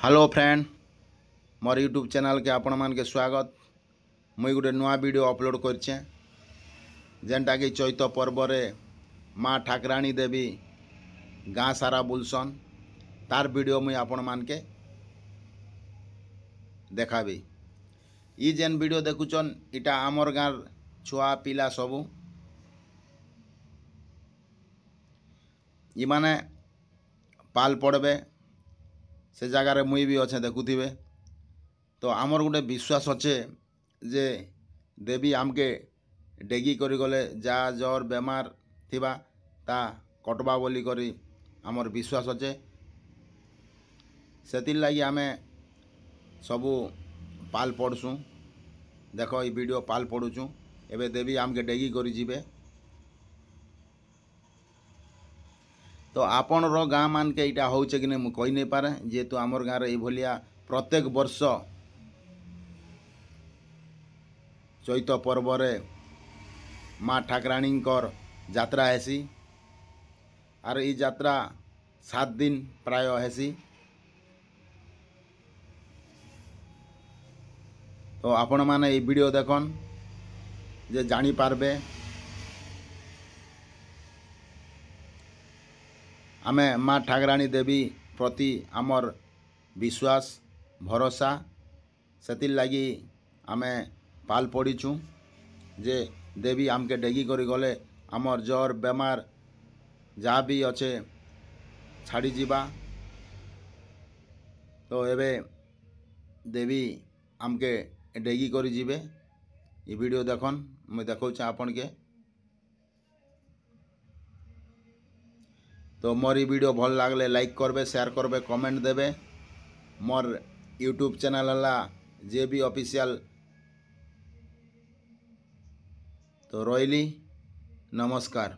Hello friend, मोर YouTube channel के आपण मान के स्वागत। मुई गोटे नुआ वीडियो अपलोड करछे जेनटा कि चैत पर्व रे माँ ठाकराणी देवी गाँ सारा बुलसन तार वीडियो मुई आपण मान के देखाबी। ई जेन वीडियो देखुचन इटा आमर गाँर छुआ पिला सबू इमाने पाल पड़बे से जगार मुई भी अच्छे देखुथिबे। तो आमर गोटे विश्वास अच्छे जे देवी आमके डेगी करी गले जा जर बेमार थिबा ता कटबा बोली करी आमर विश्वास अच्छे। सेतिर लगी आमे सबू पाल पड़सुँ। देख ये वीडियो पाल पड़ुचुँ एबे देवी आमके डेगी करी जिबे। तो आपणर गाँ मान के इटा होचे कि नहीं मु कहि नहीं पारे, जेहेतु आमर गाँव रे भलिया प्रत्येक वर्ष चैत पर्व रे माँ ठाकराणी यात्रा हेसी आर ई यात्रा 7 दिन प्राय हेसी। तो आपण माने ये वीडियो देखन जे जानी पारबे आमे माँ ठाकराणी देवी प्रति आमर विश्वास भरोसा सेतिर लगी आमे पाल पड़ीचु जे देवी आमके डेगी करी गले आमर जर बेमार जहाँ भी अच्छे छाड़ी जीवा। तो एबे देवी आमके डेगी करी जीवे। ये वीडियो देखन मुझे देखौछे आपन के। तो मोर वीडियो भल लागले लाइक करबे, शेयर करबे, कमेंट देबे। मोर यूट्यूब चैनल हला जेबी ऑफिशियल। तो रहिली, नमस्कार।